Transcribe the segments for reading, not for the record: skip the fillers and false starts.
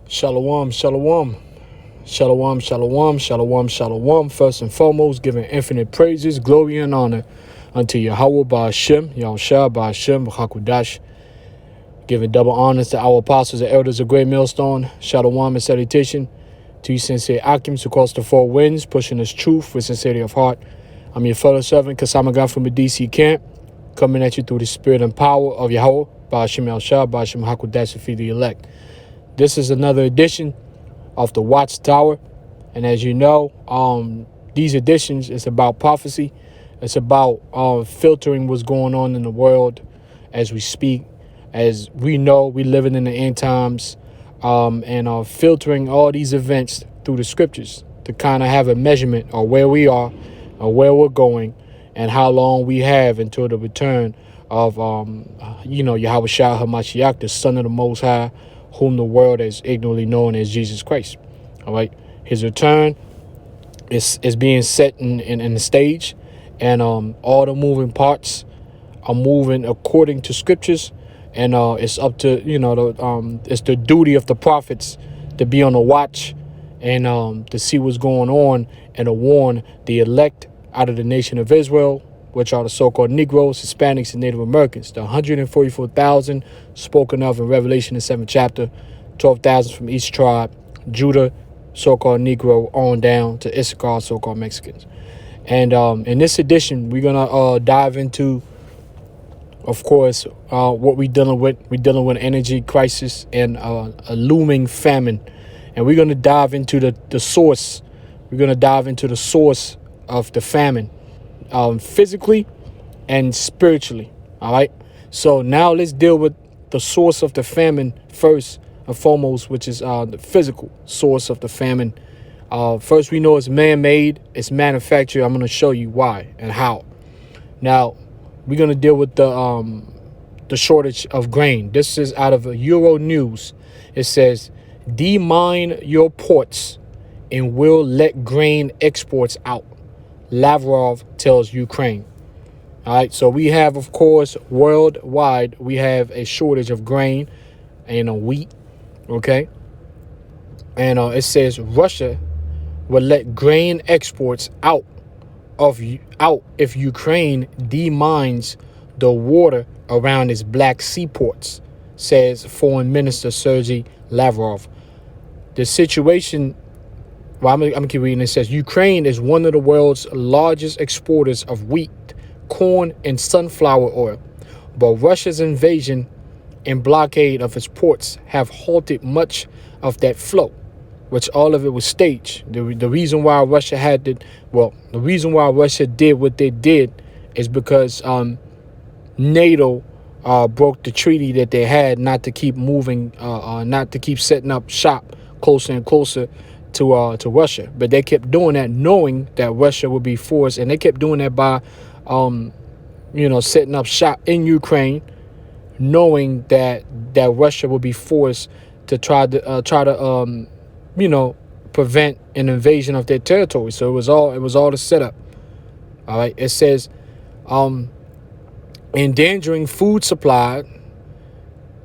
Shalom, shalom, shalom, shalom, shalom, shalom. First and foremost, giving infinite praises, glory, and honor unto Yahweh Ba'ashem, Yahushua Ba'ashem, V'chakudash. Giving double honors to our apostles and elders of Great Millstone. Shalom and salutation to you sincere Akims across the four winds, pushing this truth with sincerity of heart. I'm your fellow servant, Kasamagan from the DC camp, coming at you through the spirit and power of Yahweh Ba'ashem, Yahushua Ba'ashem, Hakudash, to feed the elect. This is another edition of the Watchtower. And as you know, these editions is about prophecy. It's about filtering what's going on in the world as we speak. As we know, we living in the end times, and filtering all these events through the scriptures to kind of have a measurement of where we are, or where we're going, and how long we have until the return of, Yahweh Shah HaMashiach, the Son of the Most High, whom the world is ignorantly known as Jesus Christ. All right. His return is being set in the stage, and all the moving parts are moving according to scriptures, and it's up to it's the duty of the prophets to be on the watch and to see what's going on and to warn the elect out of the nation of Israel, which are the so-called Negroes, Hispanics, and Native Americans. The 144,000 spoken of in Revelation, the 7th chapter, 12,000 from each tribe, Judah, so-called Negro, on down to Issachar, so-called Mexicans. And in this edition, we're going to dive into, of course, what we're dealing with. We're dealing with energy crisis and a looming famine. And we're going to dive into the source. We're going to dive into the source of the famine. Physically and spiritually. All right. So now let's deal with the source of the famine first and foremost, which is the physical source of the famine. First, we know it's man-made, it's manufactured. I'm going to show you why and how. Now, we're going to deal with the shortage of grain. This is out of Euro News. It says, demine your ports and we'll let grain exports out. Lavrov tells Ukraine. All right, so we have, of course, worldwide, we have a shortage of grain and wheat, okay? And it says Russia will let grain exports out if Ukraine demines the water around its Black Sea ports, says Foreign Minister Sergei Lavrov. The situation... Well, I'm going to keep reading. It says, Ukraine is one of the world's largest exporters of wheat, corn, and sunflower oil. But Russia's invasion and blockade of its ports have halted much of that flow, which all of it was staged. The reason why Russia the reason why Russia did what they did is because NATO broke the treaty that they had not to keep moving, not to keep setting up shop closer and closer to Russia. But they kept doing that knowing that Russia would be forced, and they kept doing that by setting up shop in Ukraine, knowing that Russia would be forced to try to prevent an invasion of their territory. So it was all a setup. All right. It says endangering food supply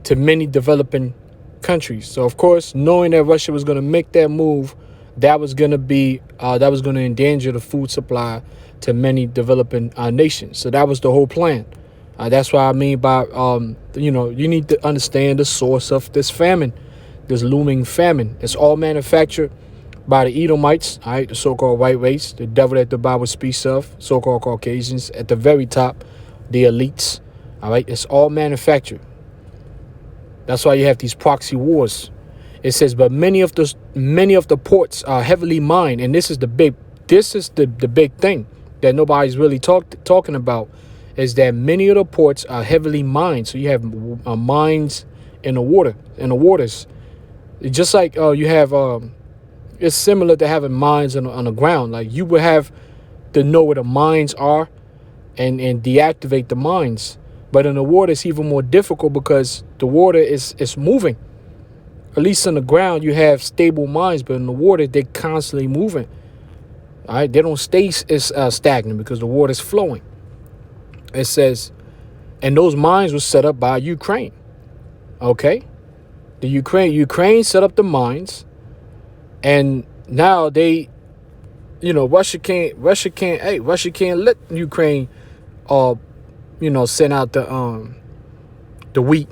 to many developing countries. So of course, knowing that Russia was going to make that move, that was going to endanger the food supply to many developing nations. So that was the whole plan. That's what I mean by you need to understand the source of this famine, this looming famine. It's all manufactured by the Edomites, all right, the so-called white race, the devil that the Bible speaks of, so-called Caucasians at the very top, the elites. All right, it's all manufactured. That's why you have these proxy wars. It says, but many of the ports are heavily mined, and this is the big thing that nobody's really talking about, is that many of the ports are heavily mined. So you have mines in the waters. It's just like you have. It's similar to having mines on the ground. Like you would have to know where the mines are, and deactivate the mines. But in the water, it's even more difficult because the water is moving. At least on the ground, you have stable mines, but in the water, they're constantly moving. All right, they don't stay stagnant because the water is flowing. It says, and those mines were set up by Ukraine. Okay, The Ukraine set up the mines, and now they, Russia can't let Ukraine, send out the wheat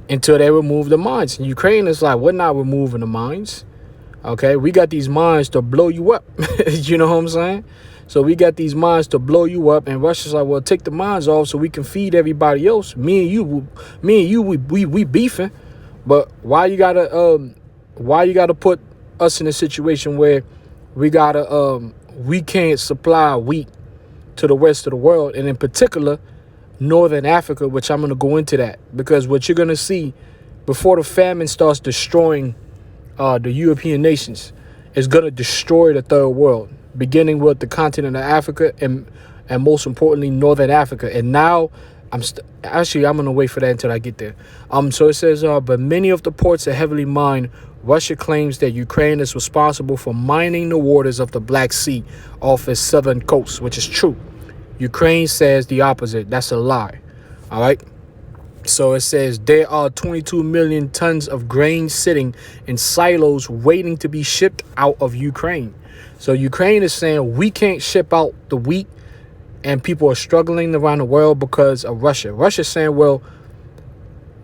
until they remove the mines. And Ukraine is like, we're not removing the mines. Okay, we got these mines to blow you up. You know what I'm saying? So we got these mines to blow you up, and Russia's like, well, take the mines off so we can feed everybody else. Me and you, we beefing. But why you gotta put us in a situation where we can't supply wheat to the rest of the world, and in particular Northern Africa, which I'm gonna go into that, because what you're gonna see before the famine starts destroying the European nations, is gonna destroy the third world, beginning with the continent of Africa and most importantly Northern Africa. And now I'm gonna wait for that until I get there. So it says, but many of the ports are heavily mined. Russia claims that Ukraine is responsible for mining the waters of the Black Sea off its southern coast, which is true. Ukraine says the opposite. That's a lie. All right. So it says there are 22 million tons of grain sitting in silos waiting to be shipped out of Ukraine. So Ukraine is saying we can't ship out the wheat, and people are struggling around the world because of Russia. Russia's saying, well,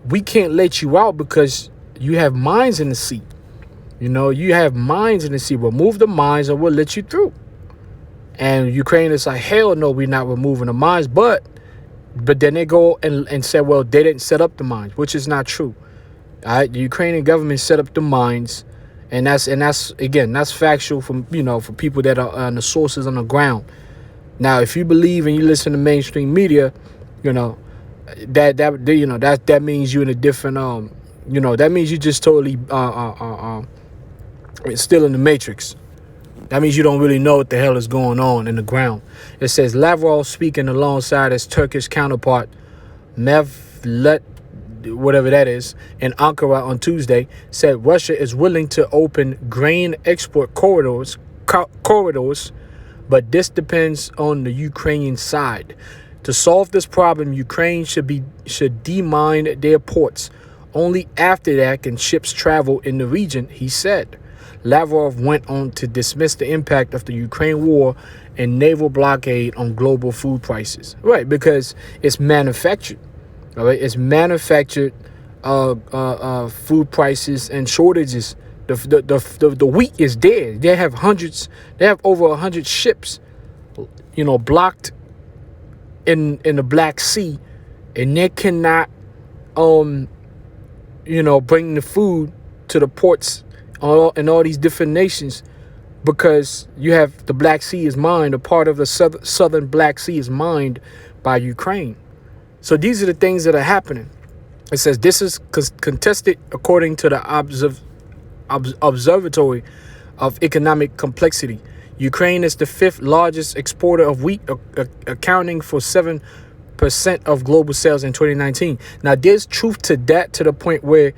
we can't let you out because you have mines in the sea. You have mines in the sea. Remove the mines or we'll let you through. And Ukraine is like, hell no, we're not removing the mines. But then they go and say, well, they didn't set up the mines, which is not true. All right, the Ukrainian government set up the mines, and that's factual from for people that are on the sources on the ground. Now, if you believe and you listen to mainstream media, that means you're in a different that means you just totally still in the matrix. That means you don't really know what the hell is going on in the ground. It says Lavrov, speaking alongside his Turkish counterpart Mevlut, whatever that is, in Ankara on Tuesday, said Russia is willing to open grain export corridors, but this depends on the Ukrainian side. To solve this problem, Ukraine should demine their ports. Only after that can ships travel in the region, he said. Lavrov went on to dismiss the impact of the Ukraine war and naval blockade on global food prices. Right, because it's manufactured. All right, it's manufactured food prices and shortages. The wheat is there. They have over 100 ships, blocked in the Black Sea, and they cannot bring the food to the ports in all these different nations, because you have the Black Sea is mined. A part of the southern Black Sea is mined by Ukraine. So these are the things that are happening. It says this is contested according to the Observatory of Economic Complexity. Ukraine is the 5th largest exporter of wheat, accounting for 7% of global sales in 2019. Now, there's truth to that, to the point where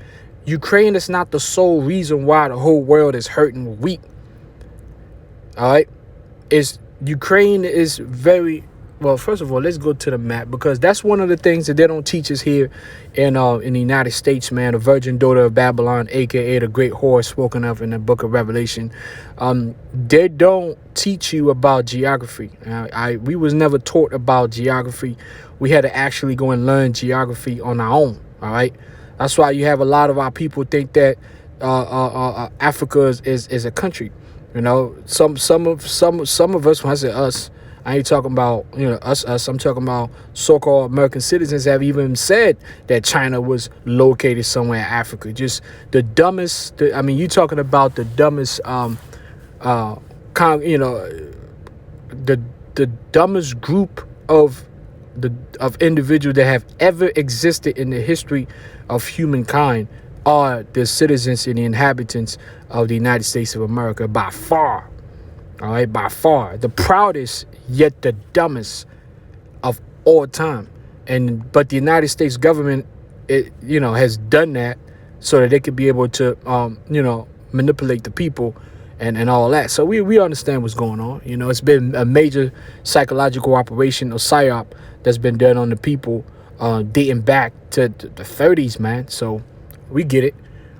Ukraine is not the sole reason why the whole world is hurting with wheat. All right. Ukraine is very well. First of all, let's go to the map, because that's one of the things that they don't teach us here in the United States, man. The virgin daughter of Babylon, aka the great whore spoken of in the book of Revelation. They don't teach you about geography. We was never taught about geography. We had to actually go and learn geography on our own. All right. That's why you have a lot of our people think that Africa is a country. Some of us, when I say us, I ain't talking about us. I'm talking about so-called American citizens have even said that China was located somewhere in Africa. Just the dumbest. You're talking about the dumbest. The dumbest group of individuals that have ever existed in the history of humankind are the citizens and the inhabitants of the United States of America, by far. All right, by far the proudest yet the dumbest of all time. But the United States government, has done that so that they could be able to manipulate the people and all that. So we understand what's going on. It's been a major psychological operation or psyop that's been done on the people dating back to the 30s, man. So we get it.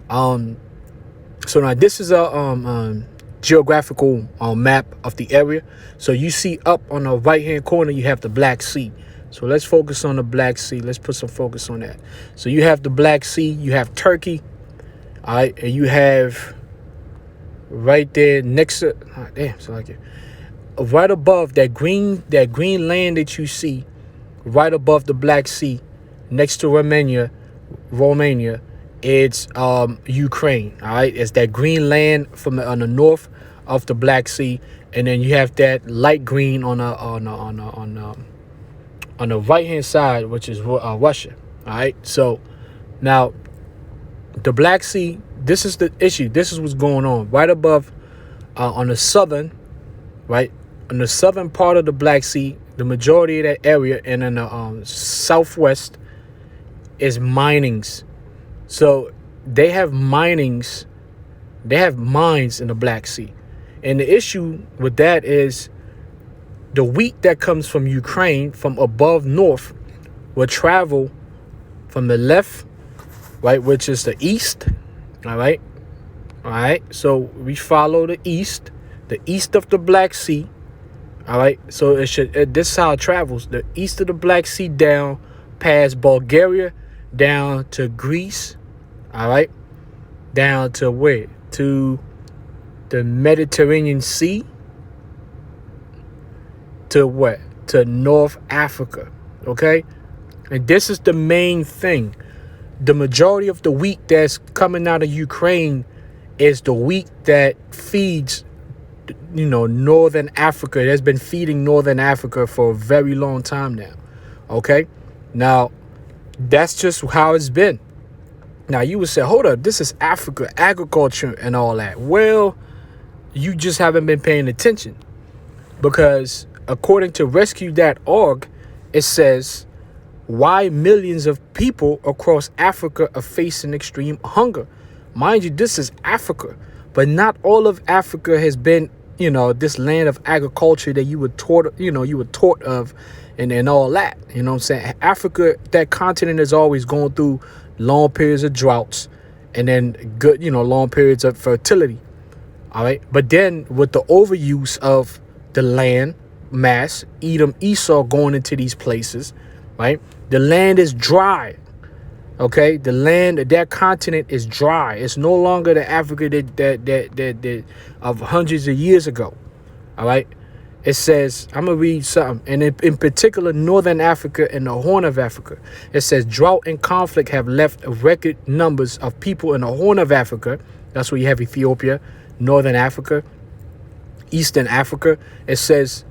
So now this is a geographical map of the area. So you see up on the right hand corner, you have the Black Sea. So let's focus on the Black Sea. Let's put some focus on that. So you have the Black Sea, you have Turkey, all right, and you have right there next to, right above that green land that you see, right above the Black Sea, next to Romania, it's Ukraine. All right, it's that green land on the north of the Black Sea, and then you have that light green on the right hand side, which is Russia. All right, so now the Black Sea. This is the issue. This is what's going on right above on the southern, right on the southern part of the Black Sea. The majority of that area, and in the southwest is minings. So they have mines in the Black Sea. And the issue with that is the wheat that comes from Ukraine from above north will travel from the left, right, which is the east. All right. So we follow the east of the Black Sea. All right. So this is how it travels. The east of the Black Sea down past Bulgaria, down to Greece. All right, down to where? To the Mediterranean Sea. To what? To North Africa. Okay, and this is the main thing. The majority of the wheat that's coming out of Ukraine is the wheat that feeds, Northern Africa. That's been feeding Northern Africa for a very long time now. Okay, now that's just how it's been. Now, you would say, hold up, this is Africa, agriculture and all that. Well, you just haven't been paying attention, because according to rescue.org, it says why millions of people across Africa are facing extreme hunger. Mind you, this is Africa, but not all of Africa has been, this land of agriculture that you were taught of and all that. You know what I'm saying? Africa, that continent is always going through long periods of droughts and then good, long periods of fertility. All right. But then with the overuse of the land mass, Edom, Esau going into these places, right? The land is dry. Okay. The land, that continent is dry. It's no longer the Africa that of hundreds of years ago. All right. It says, I'm going to read something, and in particular, Northern Africa and the Horn of Africa. It says drought and conflict have left record numbers of people in the Horn of Africa. That's where you have Ethiopia, Northern Africa, Eastern Africa. It says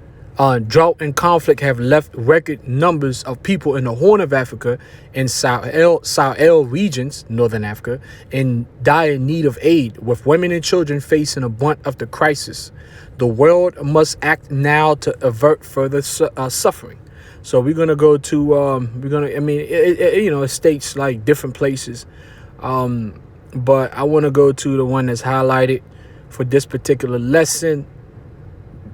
drought and conflict have left record numbers of people in the Horn of Africa and Sahel regions, Northern Africa, in dire need of aid, with women and children facing a brunt of the crisis. The world must act now to avert further suffering. So we're going to go to, it states like different places. But I want to go to the one that's highlighted for this particular lesson.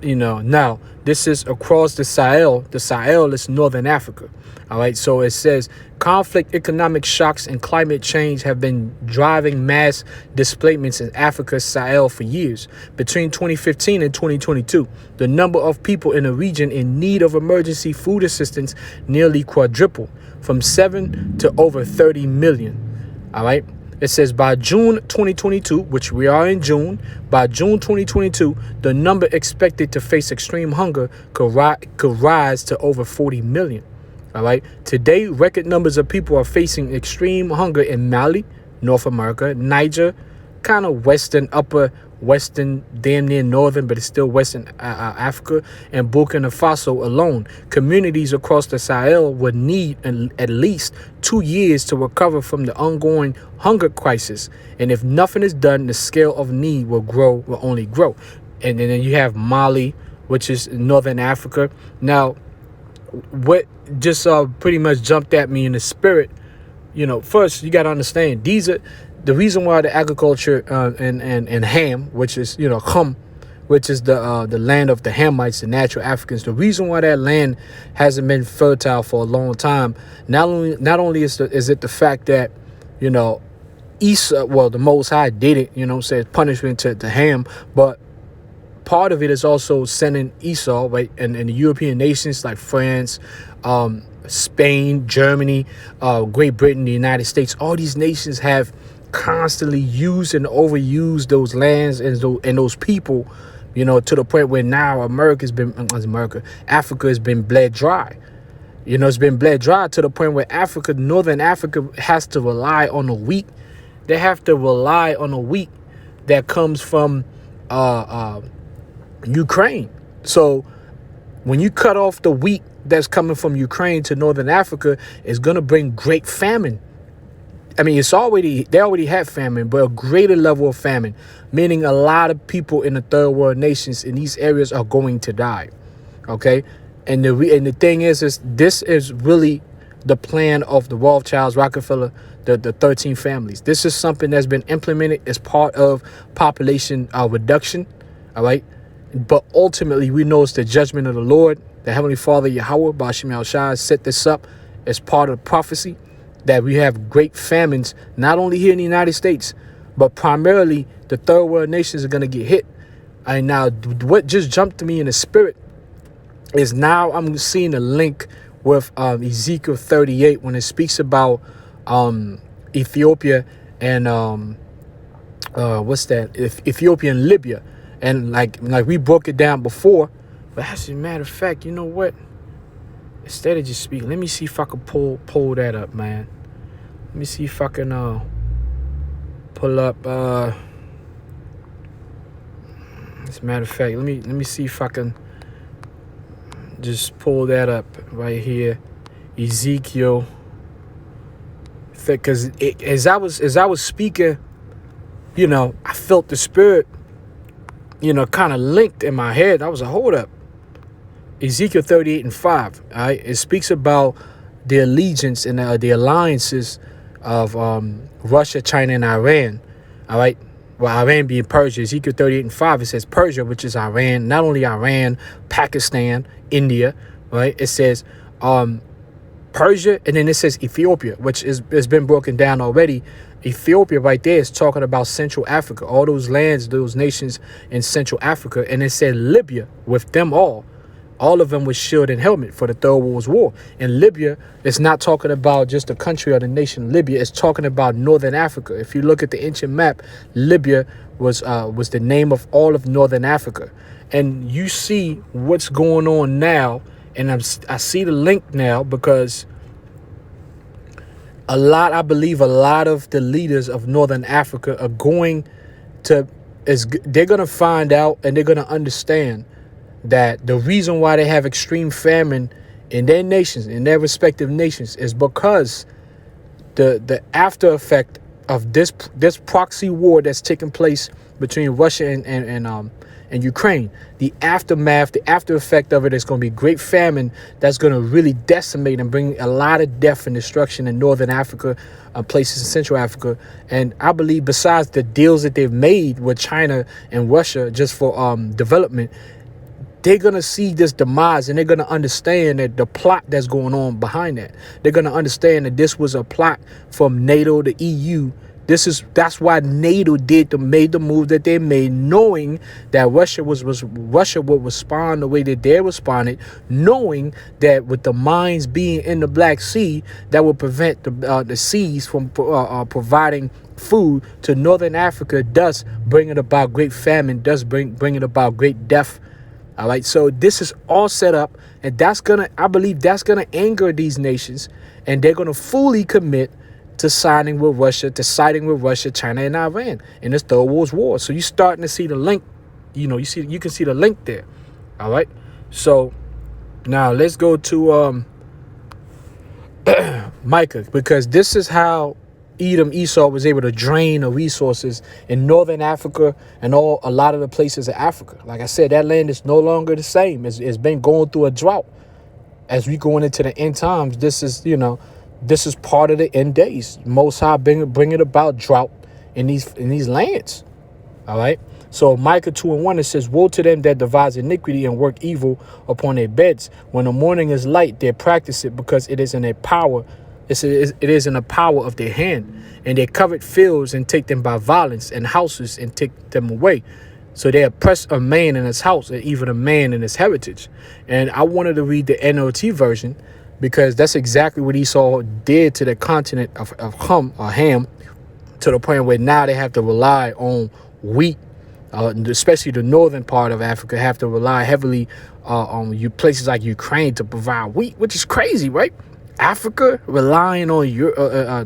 Now this is across the Sahel. The Sahel is Northern Africa. All right. So it says conflict, economic shocks, and climate change have been driving mass displacements in Africa's Sahel for years. Between 2015 and 2022, the number of people in the region in need of emergency food assistance nearly quadrupled, from 7 to over 30 million. All right. It says by June 2022, which we are in June, by June 2022, the number expected to face extreme hunger could rise to over 40 million. All right. Today, record numbers of people are facing extreme hunger in Mali, North America, Niger, kind of upper western, damn near northern, but it's still Western Africa, and Burkina Faso alone. Communities across the Sahel would need at least 2 years to recover from the ongoing hunger crisis. And if nothing is done, the scale of need will only grow. And then you have Mali, which is Northern Africa. Now, what just pretty much jumped at me in the spirit, first you got to understand, these are the reason why the agriculture and Ham, which is Khum, which is the land of the Hamites, the natural Africans. The reason why that land hasn't been fertile for a long time, not only is it the fact that Esau, well, the Most High did it, says punishment to Ham, but part of it is also sending Esau, right, and the European nations like France, Spain, Germany, Great Britain, the United States. All these nations have constantly used and overused those lands and those people, to the point where now Africa has been bled dry. It's been bled dry to the point where Northern Africa has to rely on the wheat. They have to rely on the wheat that comes from Ukraine. So when you cut off the wheat that's coming from Ukraine to Northern Africa, it's going to bring great famine. I mean, they already have famine, but a greater level of famine, meaning a lot of people in the third world nations in these areas are going to die. Okay. And the thing is this is really the plan of the Rothschilds, Rockefeller, the 13 families. This is something that's been implemented as part of population reduction. All right. But ultimately, we know it's the judgment of the Lord. The Heavenly Father, Yahweh, Bashim Yahushua, set this up as part of the prophecy that we have great famines, not only here in the United States, but primarily the third world nations are going to get hit. And now what just jumped to me in the spirit is now I'm seeing a link with Ezekiel 38 when it speaks about Ethiopia and Ethiopia and Libya. And like we broke it down before, but as a matter of fact, you know what? Instead of just speaking, let me see if I can pull that up, man. Let me see if I can pull up. As a matter of fact, let me see if I can just pull that up right here, Ezekiel. Because as I was speaking, I felt the spirit, kind of linked in my head. I was like, hold up. Ezekiel 38:5. All right, it speaks about the allegiance and the alliances of Russia, China, and Iran. All right. Well, Iran being Persia. Ezekiel 38:5. It says Persia, which is Iran. Not only Iran, Pakistan, India. Right. It says Persia, and then it says Ethiopia, which has been broken down already. Ethiopia right there is talking about Central Africa, all those lands, those nations in Central Africa. And it said Libya with them all of them with shield and helmet for the Third World War. And Libya is not talking about just the country or the nation Libya. It's talking about Northern Africa. If you look at the ancient map, Libya was the name of all of Northern Africa. And you see what's going on now. And I see the link now because I believe a lot of the leaders of Northern Africa are they're going to find out and they're going to understand that the reason why they have extreme famine in their nations, in their respective nations, is because the after effect of this proxy war that's taking place between Russia and Ukraine, the aftermath, the after effect of it is going to be great famine that's going to really decimate and bring a lot of death and destruction in Northern Africa, places in Central Africa. And I believe besides the deals that they've made with China and Russia just for development, they're going to see this demise and they're going to understand that the plot that's going on behind that. They're going to understand that this was a plot from NATO, the EU. That's why NATO made the move that they made, knowing that Russia would respond the way that they responded, knowing that with the mines being in the Black Sea, that would prevent the seas from providing food to Northern Africa, thus bringing about great famine, thus bringing about great death. All right, so this is all set up, and I believe that's gonna anger these nations, and they're gonna fully commit to siding with Russia, China, and Iran in this Third World War. So you're starting to see the link. You can see the link there. All right. So now let's go to Micah, because this is how Esau was able to drain the resources in Northern Africa and a lot of the places of Africa. Like I said, that land is no longer the same. It's been going through a drought. As we going into the end times, this is part of the end days. Most High bringing about drought in these lands. All right. So Micah 2:1, it says, "Woe to them that devise iniquity and work evil upon their beds. When the morning is light, they practice it because it is in their power It is in the power of their hand, and they covet fields and take them by violence, and houses and take them away. So they oppress a man in his house, and even a man in his heritage. And I wanted to read the NLT version because that's exactly what Esau did to the continent of Ham, to the point where now they have to rely on wheat. Especially the northern part of Africa have to rely heavily on places like Ukraine to provide wheat, which is crazy, right? Africa relying on Europe,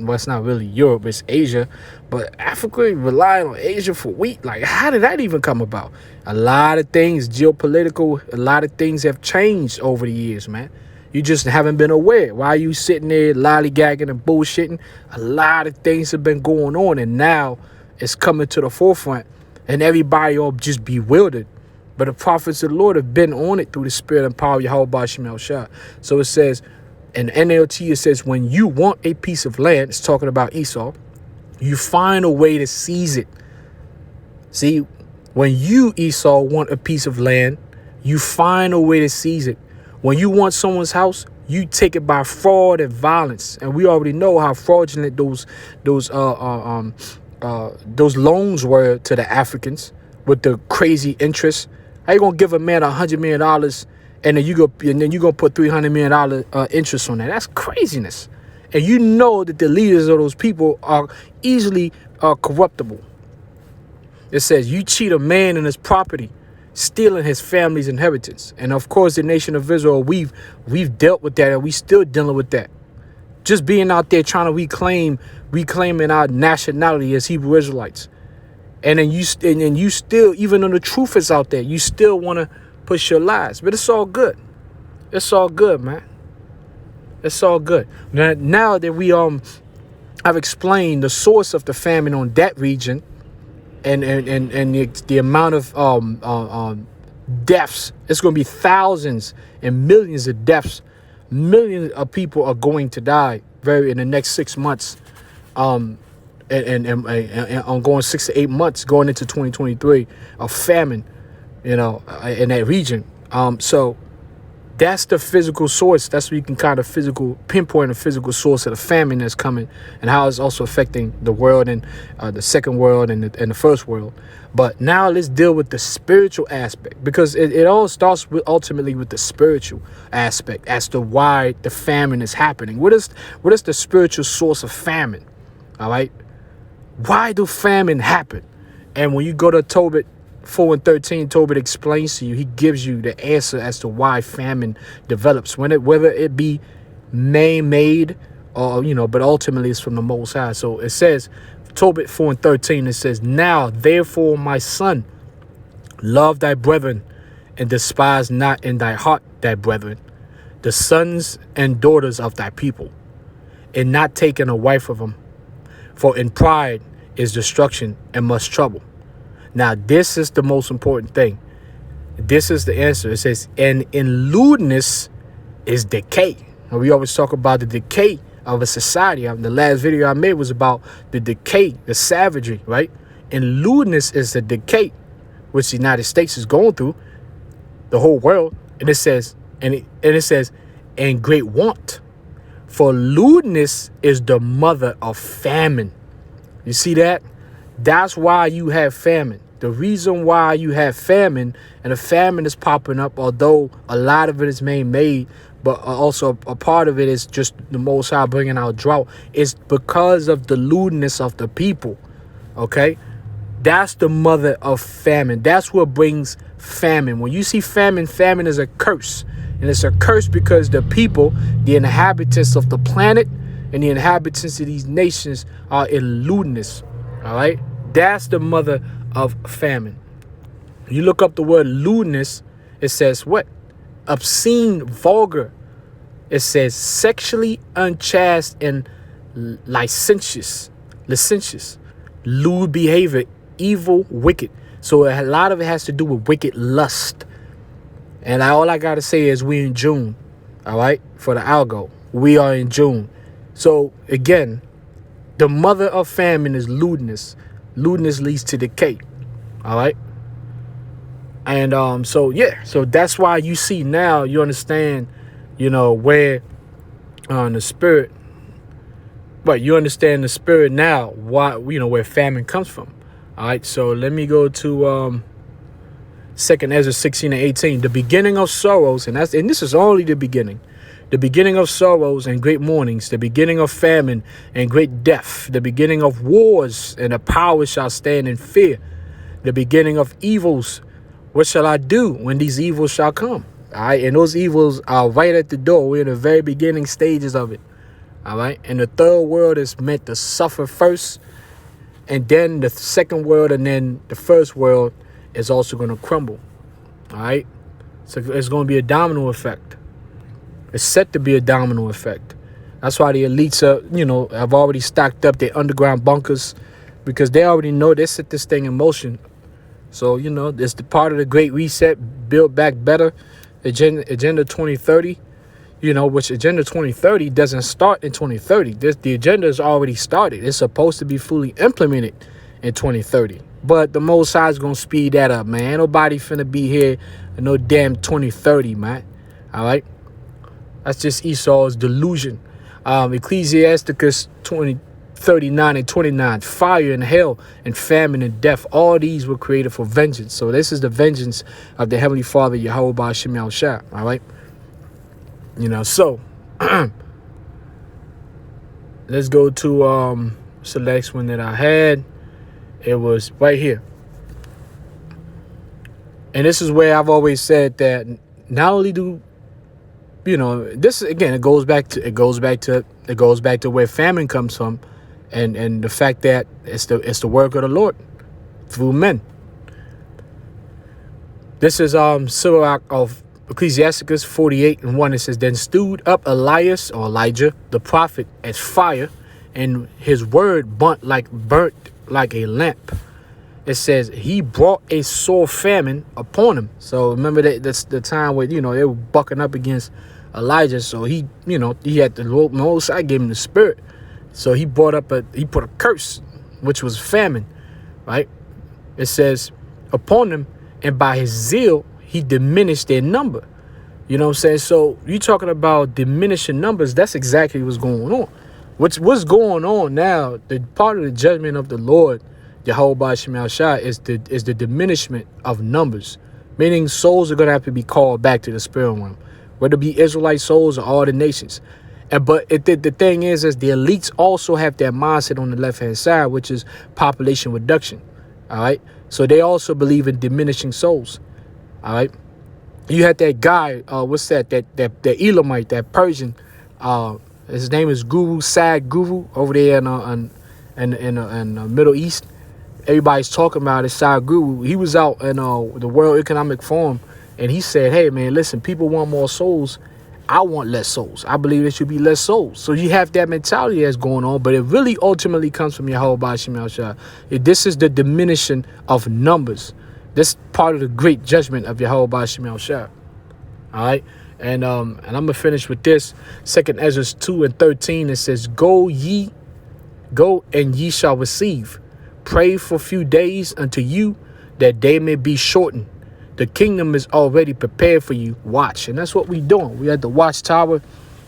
well, it's not really Europe, it's Asia, but Africa relying on Asia for wheat. Like, how did that even come about? A lot of things, geopolitical, a lot of things have changed over the years, man. You just haven't been aware. Why are you sitting there lollygagging and bullshitting? A lot of things have been going on, and now it's coming to the forefront, and everybody all just bewildered. But the prophets of the Lord have been on it through the spirit and power of Yahweh Shem Shah. So it says, in NLT, it says, when you want a piece of land, it's talking about Esau, you find a way to seize it. See, when you, Esau, want a piece of land, you find a way to seize it. When you want someone's house, you take it by fraud and violence. And we already know how fraudulent those loans were to the Africans with the crazy interest. How you gonna give a man $100 million and then you gonna put $300 million interest on that? That's craziness. And you know that the leaders of those people are easily corruptible. It says you cheat a man in his property, stealing his family's inheritance. And of course, the nation of Israel, we've dealt with that, and we still dealing with that. Just being out there trying to reclaiming our nationality as Hebrew Israelites. And then you still, even though the truth is out there, you still want to push your lies. But it's all good. It's all good, man. It's all good. Now that we I've explained the source of the famine on that region, and the amount of deaths, it's going to be thousands and millions of deaths. Millions of people are going to die in the next 6 months, and going 6 to 8 months going into 2023 of famine, in that region. So that's the physical source. That's where you can kind of pinpoint the physical source of the famine that's coming, and how it's also affecting the world, and the second world and the first world. But now let's deal with the spiritual aspect, because it all starts ultimately with the spiritual aspect as to why the famine is happening. What is the spiritual source of famine? All right. Why do famine happen? And when you go to Tobit 4:13, Tobit explains to you, he gives you the answer as to why famine develops, whether it be man-made or, but ultimately it's from the Most High. So it says, Tobit 4:13, it says, now, therefore, my son, love thy brethren, and despise not in thy heart thy brethren, the sons and daughters of thy people, and not taking a wife of them. For in pride is destruction and much trouble. Now, this is the most important thing. This is the answer. It says, and in lewdness is decay. And we always talk about the decay of a society. The last video I made was about the decay, the savagery, right? And lewdness is the decay, which the United States is going through, the whole world. And it says, and great want. For lewdness is the mother of famine. You see that? That's why you have famine. The reason why you have famine, and the famine is popping up, although a lot of it is man-made, but also a part of it is just the Most High bringing out drought, is because of the lewdness of the people. Okay? That's the mother of famine. That's what brings famine. When you see famine, famine is a curse. And it's a curse because the people, the inhabitants of the planet, and the inhabitants of these nations are in lewdness. All right? That's the mother of famine. You look up the word lewdness, it says what? Obscene, vulgar. It says sexually unchaste and licentious. Lewd behavior, evil, wicked. So a lot of it has to do with wicked lust. And all I got to say is we in June. All right? For the algo. We are in June. So again, the mother of famine is lewdness. Lewdness leads to decay. All right. And so that's why you see now, you understand, where the spirit But you understand the spirit now, why, where famine comes from. All right, so let me go to 2nd Ezra 16 and 18. The beginning of sorrows, and this is only the beginning. The beginning of sorrows and great mournings, the beginning of famine and great death, the beginning of wars, and the powers shall stand in fear. The beginning of evils, what shall I do when these evils shall come? All right, and those evils are right at the door. We're in the very beginning stages of it. All right, and the third world is meant to suffer first, and then the second world, and then the first world is also going to crumble. All right, so it's going to be a domino effect. It's set to be a domino effect. That's why the elites are, have already stocked up their underground bunkers, because they already know they set this thing in motion. So, it's the part of the Great Reset, Build Back Better, Agenda 2030, which Agenda 2030 doesn't start in 2030. The agenda is already started. It's supposed to be fully implemented in 2030. But the Most High is going to speed that up, man. Ain't nobody finna be here in no damn 2030, man. All right? That's just Esau's delusion. Ecclesiasticus 39 and 29. Fire and hell and famine and death. All these were created for vengeance. So this is the vengeance of the Heavenly Father, Yahweh Ba'ashem Yahushua. All right? So let's go to the next one that I had. It was right here. And this is where I've always said that not only do this again, it goes back to where famine comes from, and the fact that it's the work of the Lord through men. This is Sirach of Ecclesiasticus 48 and 1. It says, then stood up Elias or Elijah the prophet as fire, and his word burnt like a lamp. It says he brought a sore famine upon him. So remember that's the time where they were bucking up against Elijah. So he had the Most High gave him the spirit. So he put a curse, which was famine, right? It says upon him, and by his zeal he diminished their number. You know what I'm saying? So you talking about diminishing numbers? That's exactly what's going on. What's going on now? The part of the judgment of the Lord, Yahweh Ba'ashem Yahushua, is the diminishment of numbers, meaning souls are going to have to be called back to the spirit realm, whether it be Israelite souls or all the nations. But the thing is the elites also have that mindset on the left-hand side, which is population reduction. All right. So they also believe in diminishing souls. All right. You had that guy, what's that Elamite, that Persian, his name is Guru Sad Guru over there in the Middle East. Everybody's talking about it. Sad Guru. He was out in the World Economic Forum, and he said, hey, man, listen, people want more souls. I want less souls. I believe there should be less souls. So you have that mentality that's going on, but it really ultimately comes from Yahweh Ba'ashem Yahushua. This is the diminishing of numbers. This part of the great judgment of Yahweh Ba'ashem Yahushua. All right? And I'm going to finish with this. 2nd Ezra 2 and 13, it says, go and ye shall receive. Pray for a few days unto you, that they may be shortened. The kingdom is already prepared for you. Watch. And that's what we're doing. We at the watchtower,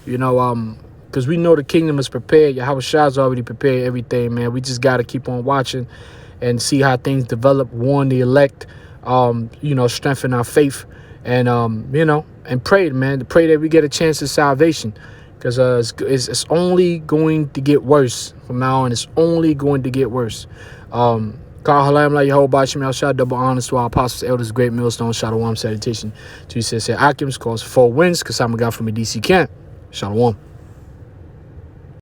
because we know the kingdom is prepared. Yahweh Shah's already prepared everything, man. We just got to keep on watching and see how things develop, warn the elect, strengthen our faith, and, and pray, man, to pray that we get a chance of salvation, because it's only going to get worse from now on. It's only going to get worse. Kal Halam La Yahweh Ba'ashem Yahushua, double honors to our apostles, elders, great millstone, Shalom, salutation to you, says Akims, calls 4 winds, because I'm a guy from a DC camp. Shalom.